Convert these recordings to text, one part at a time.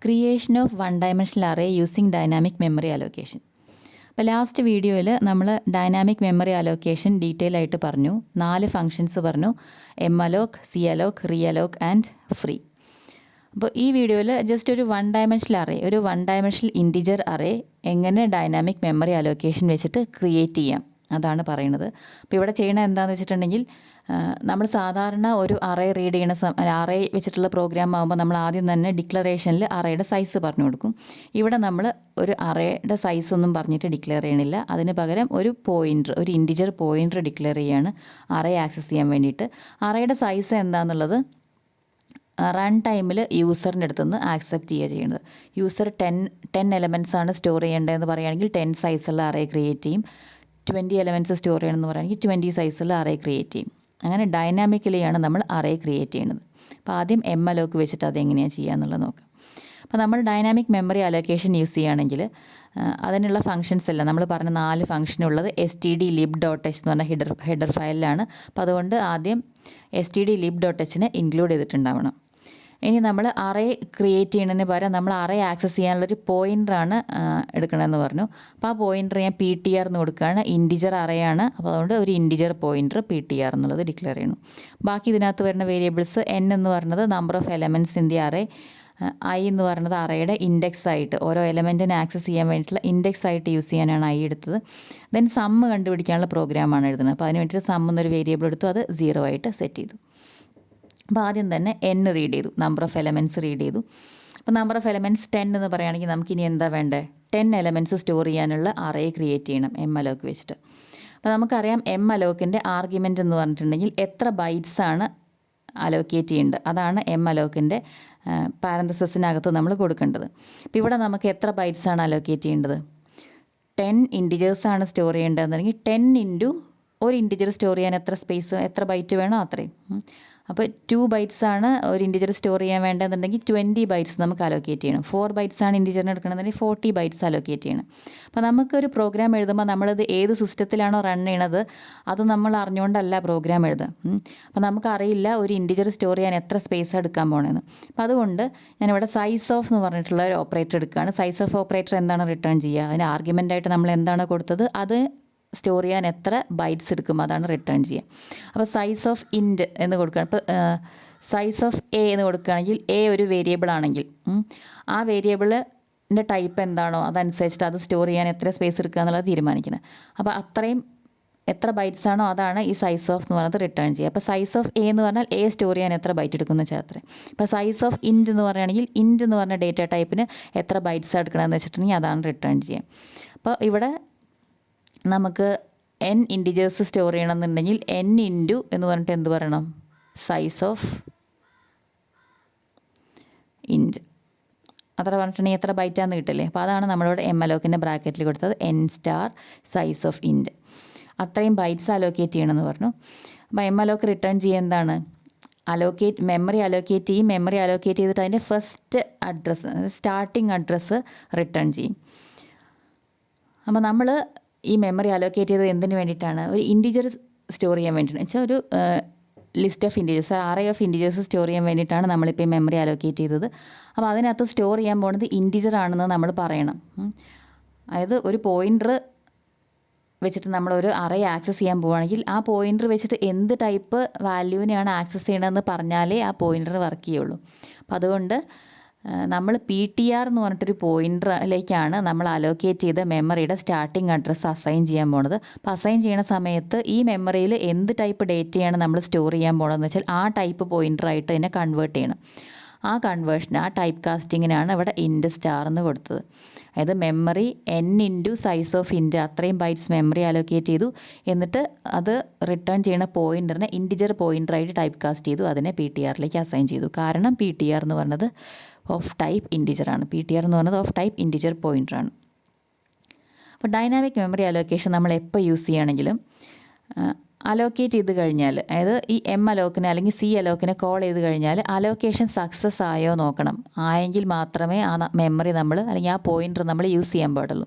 Creation of one dimensional array using dynamic memory allocation. അപ്പോൾ last വീഡിയോയിൽ നമ്മൾ dynamic memory allocation detail ആയിട്ട് പറഞ്ഞു. 4 ഫങ്ഷൻസ് പറഞ്ഞു: M Alok, C Alok, re Alok and free. അപ്പോൾ ഈ വീഡിയോയിൽ ജസ്റ്റ് ഒരു വൺ ഡയമെൻഷണൽ അറേ, ഒരു വൺ ഡയമെൻഷണൽ ഇൻറ്റിജർ അറേ എങ്ങനെ ഡൈനാമിക് മെമ്മറി അലോക്കേഷൻ വെച്ചിട്ട് ക്രിയേറ്റ് ചെയ്യാം അതാണ് പറയുന്നത്. അപ്പോൾ ഇവിടെ ചെയ്യണത് എന്താണെന്ന് വെച്ചിട്ടുണ്ടെങ്കിൽ, നമ്മൾ സാധാരണ ഒരു അറേ റീഡ് ചെയ്യണ അറേ വെച്ചിട്ടുള്ള പ്രോഗ്രാം ആകുമ്പോൾ നമ്മൾ ആദ്യം തന്നെ ഡിക്ലറേഷനിൽ അറേയുടെ സൈസ് പറഞ്ഞു കൊടുക്കും. ഇവിടെ നമ്മൾ ഒരു അറേയുടെ സൈസ് ഒന്നും പറഞ്ഞിട്ട് ഡിക്ലെയർ ചെയ്യണില്ല. അതിന് പകരം ഒരു പോയിൻ്റർ, ഒരു ഇൻറ്റിജർ പോയിൻ്റർ ഡിക്ലെയർ ചെയ്യാണ് അറേ ആക്സസ് ചെയ്യാൻ വേണ്ടിയിട്ട്. അറേയുടെ സൈസ് എന്താണെന്നുള്ളത് റൺ ടൈമിൽ യൂസറിൻ്റെ അടുത്തുനിന്ന് ആക്സെപ്റ്റ് ചെയ്യുക ചെയ്യുന്നത്. യൂസർ 10 എലമെൻറ്റ്സ് ആണ് സ്റ്റോർ ചെയ്യേണ്ടതെന്ന് പറയുകയാണെങ്കിൽ 10 സൈസുള്ള അറേ ക്രിയേറ്റ് ചെയ്യും. 20 എലമെൻറ്റ്സ് സ്റ്റോർ ചെയ്യണമെന്ന് പറയുകയാണെങ്കിൽ 20 സൈസുള്ള അറേ ക്രിയേറ്റ് ചെയ്യും. അങ്ങനെ ഡൈനാമിക്കലിയാണ് നമ്മൾ അറേ ക്രിയേറ്റ് ചെയ്യുന്നത്. അപ്പോൾ ആദ്യം എം അലോക്ക് വെച്ചിട്ട് അതെങ്ങനെയാണ് ചെയ്യുക എന്നുള്ളത് നോക്കാം. അപ്പോൾ നമ്മൾ ഡൈനാമിക് മെമ്മറി അലോക്കേഷൻ യൂസ് ചെയ്യുകയാണെങ്കിൽ അതിനുള്ള ഫങ്ഷൻസ് എല്ലാം നമ്മൾ പറഞ്ഞ 4 ഫംഗ്ഷനുള്ളത് stdlib.h എന്ന് പറഞ്ഞ ഹെഡർ ഫയലിലാണ്. അപ്പോൾ അതുകൊണ്ട് ആദ്യം stdlib.hനെ ഇൻക്ലൂഡ് ചെയ്തിട്ടുണ്ടാവണം. ഇനി നമ്മൾ അറേ ക്രിയേറ്റ് ചെയ്യുന്നതിന് പകരം നമ്മൾ അറേ ആക്സസ് ചെയ്യാനുള്ളൊരു പോയിൻ്ററാണ് എടുക്കണമെന്ന് പറഞ്ഞു. അപ്പോൾ ആ പോയിൻ്റർ ഞാൻ PTR എന്ന് കൊടുക്കുകയാണ്. ഇൻറ്റിജർ അറേയാണ്, അപ്പോൾ അതുകൊണ്ട് ഒരു ഇൻറ്റിജർ പോയിൻ്റർ PTR എന്നുള്ളത് ഡിക്ലെയർ ചെയ്യണം. ബാക്കി ഇതിനകത്ത് വരുന്ന വേരിയബിൾസ് n എന്ന് പറയുന്നത് number of elements in the array, i എന്ന് പറയുന്നത് അറേയുടെ ഇൻഡെക്സ് ആയിട്ട്, ഓരോ എലമെൻറ്റിനെ ആക്സസ് ചെയ്യാൻ വേണ്ടിയിട്ടുള്ള ഇൻഡെക്സ് ആയിട്ട് യൂസ് ചെയ്യാനാണ് i എടുത്തത്. ദെൻ സമ്മ് കണ്ടുപിടിക്കാനുള്ള പ്രോഗ്രാമാണ് എഴുതുന്നത്. അപ്പോൾ അതിന് വേണ്ടിയിട്ട് സം എന്നൊരു വേരിയബിൾ എടുത്തു, അത് 0 ആയിട്ട് സെറ്റ് ചെയ്തു. അപ്പോൾ ആദ്യം തന്നെ n റീഡ് ചെയ്തു, നമ്പർ ഓഫ് എലമെൻറ്റ്സ് റീഡ് ചെയ്തു. അപ്പോൾ നമ്പർ ഓഫ് എലമെൻറ്റ്സ് 10 എന്ന് പറയുകയാണെങ്കിൽ നമുക്കിനി എന്താ വേണ്ടത്? 10 എലമെൻറ്റ്സ് സ്റ്റോർ ചെയ്യാനുള്ള അറേ ക്രിയേറ്റ് ചെയ്യണം എം അലോക്ക് വെച്ചിട്ട്. അപ്പോൾ നമുക്കറിയാം എം അലോക്കിൻ്റെ ആർഗ്യുമെൻ്റ് എന്ന് പറഞ്ഞിട്ടുണ്ടെങ്കിൽ എത്ര ബൈറ്റ്സ് ആണ് അലോക്കേറ്റ് ചെയ്യേണ്ടത്, അതാണ് എം അലോക്കിൻ്റെ പാരന്തസിസിനകത്ത് നമ്മൾ കൊടുക്കേണ്ടത്. അപ്പോൾ ഇവിടെ നമുക്ക് എത്ര ബൈറ്റ്സ് ആണ് അലോക്കേറ്റ് ചെയ്യേണ്ടത്? 10 ഇൻറ്റിജേഴ്സാണ് സ്റ്റോർ ചെയ്യേണ്ടതെന്നുണ്ടെങ്കിൽ 10 ഇൻറ്റു ഒരു ഇൻറ്റിജർ സ്റ്റോർ ചെയ്യാൻ എത്ര സ്പേസ്, എത്ര ബൈറ്റ് വേണോ അത്രയും. അപ്പോൾ 2 ബൈറ്റ്സ് ആണ് ഒരു ഇൻറ്റിജർ സ്റ്റോർ ചെയ്യാൻ വേണ്ടതെന്നുണ്ടെങ്കിൽ 20 ബൈറ്റ്സ് നമുക്ക് അലോക്കേറ്റ് ചെയ്യണം. 4 ബൈറ്റ്സ് ആണ് ഇൻറ്റിജറിന് എടുക്കണമെന്നുണ്ടെങ്കിൽ 40 ബൈറ്റ്സ് അലോക്കേറ്റ് ചെയ്യണം. അപ്പോൾ നമുക്കൊരു പ്രോഗ്രാം എഴുതുമ്പോൾ നമ്മളത് ഏത് സിസ്റ്റത്തിലാണോ റൺ ചെയ്യണത് അത് നമ്മൾ അറിഞ്ഞുകൊണ്ടല്ല പ്രോഗ്രാം എഴുതുക. അപ്പോൾ നമുക്കറിയില്ല ഒരു ഇൻറ്റിജർ സ്റ്റോർ ചെയ്യാൻ എത്ര സ്പേസ് എടുക്കാൻ പോകണമെന്ന്. അപ്പോൾ അതുകൊണ്ട് ഞാനിവിടെ സൈസ് ഓഫ് എന്ന് പറഞ്ഞിട്ടുള്ള ഒരു ഓപ്പറേറ്റർ എടുക്കുകയാണ്. സൈസ് ഓഫ് ഓപ്പറേറ്റർ എന്താണ് റിട്ടേൺ ചെയ്യുക? അതിന് ആർഗ്യുമെൻ്റായിട്ട് നമ്മൾ എന്താണ് കൊടുത്തത് അത് സ്റ്റോർ ചെയ്യാൻ എത്ര ബൈറ്റ്സ് എടുക്കും അതാണ് റിട്ടേൺ ചെയ്യുക. അപ്പോൾ സൈസ് ഓഫ് ഇൻറ്റ് എന്ന് കൊടുക്കുകയാണ്. ഇപ്പോൾ സൈസ് ഓഫ് എ എന്ന് കൊടുക്കുകയാണെങ്കിൽ എ ഒരു വേരിയബിൾ ആണെങ്കിൽ ആ വേരിയബിളിൻ്റെ ടൈപ്പ് എന്താണോ അതനുസരിച്ചിട്ട് അത് സ്റ്റോർ ചെയ്യാൻ എത്ര സ്പേസ് എടുക്കുക എന്നുള്ളത് തീരുമാനിക്കുന്നത്. അപ്പോൾ അത്രയും എത്ര ബൈറ്റ്സ് ആണോ അതാണ് ഈ സൈസ് ഓഫ് എന്ന് പറയുന്നത് റിട്ടേൺ ചെയ്യുക. അപ്പോൾ സൈസ് ഓഫ് എ എന്ന് പറഞ്ഞാൽ എ സ്റ്റോർ ചെയ്യാൻ എത്ര ബൈറ്റ് എടുക്കുന്ന വെച്ചാൽ അത്രയും. ഇപ്പോൾ സൈസ് ഓഫ് ഇൻറ്റ് എന്ന് പറയുകയാണെങ്കിൽ ഇൻറ്റ് എന്ന് പറഞ്ഞ ഡേറ്റ ടൈപ്പിന് എത്ര ബൈറ്റ്സ് എടുക്കണമെന്ന് വെച്ചിട്ടുണ്ടെങ്കിൽ അതാണ് റിട്ടേൺ ചെയ്യുക. അപ്പോൾ ഇവിടെ നമുക്ക് n ഇൻറ്റിജേഴ്സ് സ്റ്റോർ ചെയ്യണമെന്നുണ്ടെങ്കിൽ n ഇൻറ്റു എന്ന് പറഞ്ഞിട്ട് എന്ത് പറയണം? സൈസ് ഓഫ് ഇൻറ്റ് അത്ര പറഞ്ഞിട്ടുണ്ടെങ്കിൽ എത്ര ബൈറ്റാന്ന് കിട്ടില്ലേ. അപ്പോൾ അതാണ് നമ്മളിവിടെ എം അലോക്കിൻ്റെ ബ്രാക്കറ്റിൽ കൊടുത്തത് n star size of int. അത്രയും ബൈറ്റ്സ് അലോക്കേറ്റ് ചെയ്യണമെന്ന് പറഞ്ഞു. അപ്പോൾ എം അലോക്ക് റിട്ടേൺ ചെയ്യുക എന്താണ്? മെമ്മറി അലോക്കേറ്റ് ചെയ്യും. മെമ്മറി അലോക്കേറ്റ് ചെയ്തിട്ട് അതിൻ്റെ first address, starting address return ചെയ്യും. അപ്പോൾ നമ്മൾ ഈ മെമ്മറി അലോക്കേറ്റ് ചെയ്തത് എന്തിനു വേണ്ടിയിട്ടാണ്? ഒരു ഇൻറ്റിജർ സ്റ്റോർ ചെയ്യാൻ വേണ്ടിയിട്ടാണ്. വെച്ചാൽ ഒരു list of integers, array of integers store ചെയ്യാൻ വേണ്ടിയിട്ടാണ് നമ്മളിപ്പോൾ ഈ മെമ്മറി അലോക്കേറ്റ് ചെയ്തത്. അപ്പോൾ അതിനകത്ത് സ്റ്റോർ ചെയ്യാൻ പോകുന്നത് ഇൻറ്റിജർ ആണെന്ന് നമ്മൾ പറയണം. അതായത് ഒരു പോയിൻ്റർ വെച്ചിട്ട് നമ്മളൊരു അറേ ആക്സസ് ചെയ്യാൻ പോവുകയാണെങ്കിൽ ആ പോയിൻ്റർ വെച്ചിട്ട് എന്ത് ടൈപ്പ് വാല്യൂവിനെയാണ് ആക്സസ് ചെയ്യണമെന്ന് പറഞ്ഞാലേ ആ പോയിൻ്റർ വർക്ക് ചെയ്യുള്ളൂ. അപ്പോൾ അതുകൊണ്ട് നമ്മൾ PTR എന്ന് പറഞ്ഞിട്ടൊരു പോയിൻ്ററിലേക്കാണ് നമ്മൾ അലോക്കേറ്റ് ചെയ്ത മെമ്മറിയുടെ സ്റ്റാർട്ടിങ് അഡ്രസ്സ് അസൈൻ ചെയ്യാൻ പോണത്. അപ്പോൾ അസൈൻ ചെയ്യുന്ന സമയത്ത് ഈ മെമ്മറിയിൽ എന്ത് ടൈപ്പ് ഡേറ്റയാണ് നമ്മൾ സ്റ്റോർ ചെയ്യാൻ പോകണമെന്ന് വെച്ചാൽ ആ ടൈപ്പ് പോയിൻ്ററായിട്ട് തന്നെ കൺവേർട്ട് ചെയ്യണം. ആ കൺവേർഷൻ, ആ ടൈപ്പ് കാസ്റ്റിങ്ങിനാണ് ഇവിടെ ഇൻറ്റ് സ്റ്റാർ എന്ന് കൊടുത്തത്. അതായത് memory n into size of int അത്രയും ബൈറ്റ്സ് മെമ്മറി അലോക്കേറ്റ് ചെയ്തു. എന്നിട്ട് അത് റിട്ടേൺ ചെയ്യുന്ന പോയിൻ്ററിനെ ഇൻറ്റിജർ പോയിൻ്ററായിട്ട് ടൈപ്പ് കാസ്റ്റ് ചെയ്തു. അതിനെ PTRലേക്ക് അസൈൻ ചെയ്തു. കാരണം PTR എന്ന് പറഞ്ഞത് ഓഫ് ടൈപ്പ് ഇൻറ്റിജറാണ്. PTR എന്ന് പറയുന്നത് ഓഫ് ടൈപ്പ് ഇൻറ്റിജർ പോയിൻ്ററാണ്. അപ്പോൾ ഡൈനാമിക് മെമ്മറി അലോക്കേഷൻ നമ്മൾ എപ്പോൾ യൂസ് ചെയ്യുകയാണെങ്കിലും അലോക്കേറ്റ് ചെയ്ത് കഴിഞ്ഞാൽ, അതായത് ഈ എം അലോക്കിനെ അല്ലെങ്കിൽ സി അലോക്കിനെ കോൾ ചെയ്ത് കഴിഞ്ഞാൽ അലോക്കേഷൻ സക്സസ് ആയോ നോക്കണം. ആയെങ്കിൽ മാത്രമേ ആ മെമ്മറി നമ്മൾ അല്ലെങ്കിൽ ആ പോയിൻ്റർ നമ്മൾ യൂസ് ചെയ്യാൻ പാടുള്ളൂ.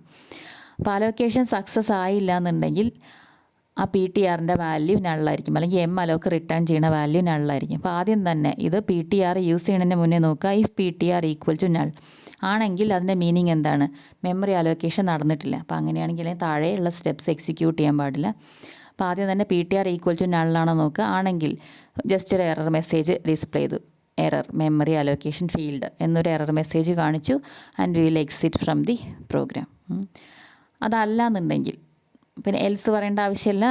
അപ്പോൾ അലോക്കേഷൻ സക്സസ് ആയില്ല എന്നുണ്ടെങ്കിൽ ആ പി ടി ആറിൻ്റെ വാല്യൂ നള്ളായിരിക്കും, അല്ലെങ്കിൽ എം അലോക്ക് റിട്ടേൺ ചെയ്യുന്ന വാല്യൂ നള്ളായിരിക്കും. അപ്പോൾ ആദ്യം തന്നെ ഇത് പി ടി ആർ യൂസ് ചെയ്യുന്നതിന് മുന്നേ നോക്കുക, if p T R equal to null ആണെങ്കിൽ അതിൻ്റെ മീനിങ് എന്താണ്, മെമ്മറി അലോക്കേഷൻ നടന്നിട്ടില്ല. അപ്പോൾ അങ്ങനെയാണെങ്കിൽ താഴെയുള്ള സ്റ്റെപ്സ് എക്സിക്യൂട്ട് ചെയ്യാൻ പാടില്ല. അപ്പോൾ ആദ്യം തന്നെ P T R equal to നള്ളാണോ നോക്കുക, ആണെങ്കിൽ ജസ്റ്റ് ഒരു എറർ മെസ്സേജ് ഡിസ്പ്ലേ ചെയ്തു, എറർ മെമ്മറി അലോക്കേഷൻ ഫീൽഡ് എന്നൊരു എറർ മെസ്സേജ് കാണിച്ചു. And we will exit from the program. അതല്ല എന്നുണ്ടെങ്കിൽ പിന്നെ എൽസ് പറയേണ്ട ആവശ്യമില്ല.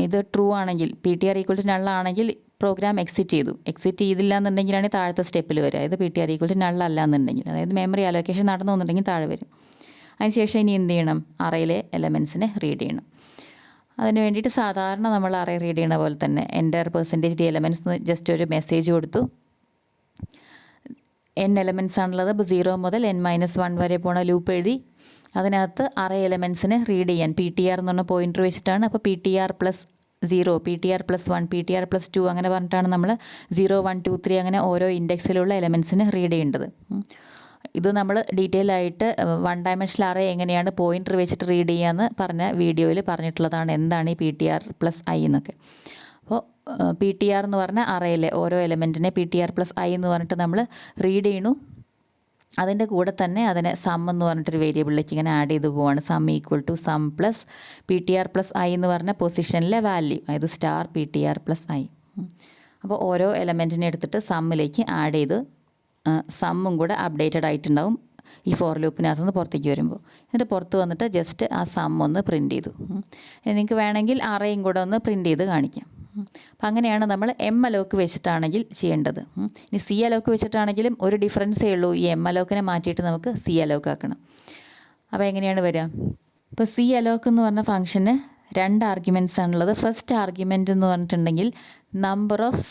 ഇത് ട്രൂ ആണെങ്കിൽ, P T R equal to നള്ളാണെങ്കിൽ പ്രോഗ്രാം എക്സിറ്റ് ചെയ്തു. എക്സിറ്റ് ചെയ്തില്ല എന്നുണ്ടെങ്കിലാണ് താഴത്തെ സ്റ്റെപ്പിൽ വരിക. ഇത് P T R equal to നള്ളല്ല എന്നുണ്ടെങ്കിൽ, അതായത് മെമ്മറി അലോക്കേഷൻ നടന്നു എന്നുണ്ടെങ്കിൽ താഴെ വരും. അതിനുശേഷം ഇനി എന്ത് ചെയ്യണം, അറയിലെ എലമെൻസിനെ റീഡ് ചെയ്യണം. അതിന് വേണ്ടിയിട്ട് സാധാരണ നമ്മൾ അറേ റീഡ് ചെയ്യണ പോലെ തന്നെ enter percentage D elements just ഒരു മെസ്സേജ് കൊടുത്തു. എൻ എലമെൻറ്റ്സ് ആണുള്ളത്. അപ്പോൾ 0 മുതൽ n-1 വരെ പോണ ലൂപ്പ് എഴുതി. അതിനകത്ത് അറേ എലമെൻസിനെ റീഡ് ചെയ്യാൻ പി ടി ആർ എന്ന് പറഞ്ഞ പോയിൻ്റർ വെച്ചിട്ടാണ്. അപ്പോൾ P T R plus 0, p T R plus 1, p T R plus 2 അങ്ങനെ പറഞ്ഞിട്ടാണ് നമ്മൾ 0, 1, 2, 3 അങ്ങനെ ഓരോ ഇൻഡെക്സിലുള്ള എലമെൻസിനെ റീഡ് ചെയ്യേണ്ടത്. ഇത് നമ്മൾ ഡീറ്റെയിൽ ആയിട്ട് 1 ഡയമെൻഷണൽ അറേ എങ്ങനെയാണ് പോയിൻ്റർ വെച്ചിട്ട് റീഡ് ചെയ്യാമെന്ന് പറഞ്ഞ വീഡിയോയിൽ പറഞ്ഞിട്ടുള്ളതാണ്, എന്താണ് ഈ P T R plus I എന്നൊക്കെ. അപ്പോൾ പി ടി ആർ എന്ന് പറഞ്ഞ അറയിലെ ഓരോ എലമെൻറ്റിനെ P T R plus I എന്ന് പറഞ്ഞിട്ട് നമ്മൾ റീഡ് ചെയ്യണു. അതിൻ്റെ കൂടെ തന്നെ അതിനെ സം എന്ന് പറഞ്ഞിട്ടൊരു വേരിയബിളിലേക്ക് ഇങ്ങനെ ആഡ് ചെയ്ത് പോവാണ്. Sum equal to sum plus p T R plus I എന്ന് പറഞ്ഞ പൊസിഷനിലെ വാല്യൂ, അതായത് star p T R plus i. അപ്പോൾ ഓരോ എലമെൻറ്റിനെ എടുത്തിട്ട് സമ്മിലേക്ക് ആഡ് ചെയ്ത് സമ്മും കൂടെ അപ്ഡേറ്റഡ് ആയിട്ടുണ്ടാവും ഈ ഫോർ ലൂപ്പിനകത്ത് നിന്ന് പുറത്തേക്ക് വരുമ്പോൾ. എന്നിട്ട് പുറത്ത് വന്നിട്ട് ജസ്റ്റ് ആ സം ഒന്ന് പ്രിൻറ്റ് ചെയ്തു. നിങ്ങൾക്ക് വേണമെങ്കിൽ അറേയും കൂടെ ഒന്ന് പ്രിൻറ്റ് ചെയ്ത് കാണിക്കാം. അപ്പം അങ്ങനെയാണ് നമ്മൾ എം അലോക്ക് വെച്ചിട്ടാണെങ്കിൽ ചെയ്യേണ്ടത്. ഇനി സി അലോക്ക് വെച്ചിട്ടാണെങ്കിലും ഒരു ഡിഫറൻസേ ഉള്ളൂ, ഈ എം അലോക്കിനെ മാറ്റിയിട്ട് നമുക്ക് സി അലോക്ക് ആക്കണം. അപ്പോൾ എങ്ങനെയാണ് വരിക, ഇപ്പോൾ സി അലോക്ക് എന്ന് പറഞ്ഞ ഫംഗ്ഷന് 2 ആർഗ്യുമെൻറ്റ്സ് ആണുള്ളത്. ഫസ്റ്റ് ആർഗ്യുമെൻ്റ് എന്ന് പറഞ്ഞിട്ടുണ്ടെങ്കിൽ നമ്പർ ഓഫ്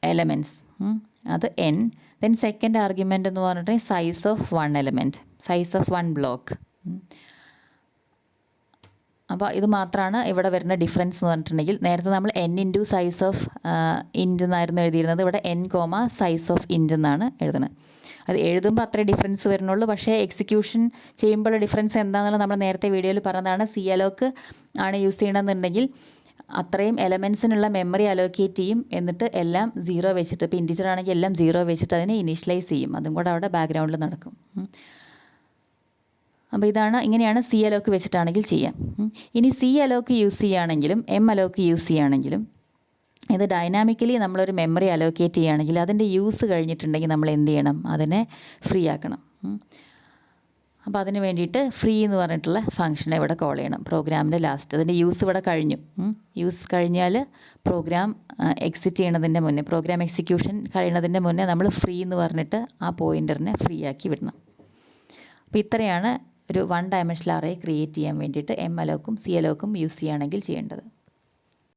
എലമെൻറ്റ്സ്, അത് n. ദെൻ സെക്കൻഡ് ആർഗ്യുമെൻ്റ് എന്ന് പറഞ്ഞിട്ടുണ്ടെങ്കിൽ size of 1 element, size of 1 block. അപ്പോൾ ഇത് മാത്രമാണ് ഇവിടെ വരുന്ന ഡിഫറൻസ് എന്ന് പറഞ്ഞിട്ടുണ്ടെങ്കിൽ, നേരത്തെ നമ്മൾ n ഇൻറ്റു സൈസ് ഓഫ് ഇൻറ്റ് എന്നായിരുന്നു എഴുതിയിരുന്നത്. ഇവിടെ n, സൈസ് ഓഫ് ഇൻറ്റ് എന്നാണ് എഴുതുന്നത്. അത് എഴുതുമ്പോൾ അത്രേ ഡിഫറൻസ് വരുന്നുള്ളൂ. പക്ഷേ എക്സിക്യൂഷൻ ചെയ്യുമ്പോൾ ഡിഫറൻസ് എന്താണെന്നുള്ളത് നമ്മൾ നേരത്തെ വീഡിയോയിൽ പറഞ്ഞതാണ്. സി അലോക്ക് ആണ് യൂസ് ചെയ്യണമെന്നുണ്ടെങ്കിൽ അത്രയും എലമെൻസിനുള്ള മെമ്മറി അലോക്കേറ്റ് ചെയ്യും. എന്നിട്ട് എല്ലാം 0 വെച്ചിട്ട്, ഇപ്പോൾ ഇൻറ്റിജർ ആണെങ്കിൽ എല്ലാം 0 വെച്ചിട്ട് അതിനെ ഇനീഷ്യലൈസ് ചെയ്യും. അതും കൂടെ അവിടെ ബാക്ക്ഗ്രൗണ്ടിൽ നടക്കും. അപ്പോൾ ഇങ്ങനെയാണ് സി അലോക്ക് വെച്ചിട്ടാണെങ്കിൽ ചെയ്യാം. ഇനി സി അലോക്ക് യൂസ് ചെയ്യുകയാണെങ്കിലും എം അലോക്ക് യൂസ് ചെയ്യുകയാണെങ്കിലും ഇത് ഡൈനാമിക്കലി നമ്മളൊരു മെമ്മറി അലോക്കേറ്റ് ചെയ്യുകയാണെങ്കിൽ അതിൻ്റെ യൂസ് കഴിഞ്ഞിട്ടുണ്ടെങ്കിൽ നമ്മൾ എന്ത് ചെയ്യണം, അതിനെ ഫ്രീ ആക്കണം. അപ്പോൾ അതിന് വേണ്ടിയിട്ട് ഫ്രീ എന്ന് പറഞ്ഞിട്ടുള്ള ഫംഗ്ഷനെ ഇവിടെ കോൾ ചെയ്യണം പ്രോഗ്രാമിൻ്റെ ലാസ്റ്റ്. അതിൻ്റെ യൂസ് ഇവിടെ കഴിഞ്ഞു. യൂസ് കഴിഞ്ഞാൽ പ്രോഗ്രാം എക്സിറ്റ് ചെയ്യണതിൻ്റെ മുന്നേ, പ്രോഗ്രാം എക്സിക്യൂഷൻ കഴിയുന്നതിൻ്റെ മുന്നേ നമ്മൾ ഫ്രീ എന്ന് പറഞ്ഞിട്ട് ആ പോയിൻ്ററിനെ ഫ്രീ ആക്കി വിടണം. അപ്പോൾ ഇത്രയാണ് ഒരു 1 ഡയമെൻഷണൽ അറേ ക്രിയേറ്റ് ചെയ്യാൻ വേണ്ടിയിട്ട് എം അലോക്കും സി അലോക്കും യൂസ് ചെയ്യുകയാണെങ്കിൽ ചെയ്യേണ്ടത്.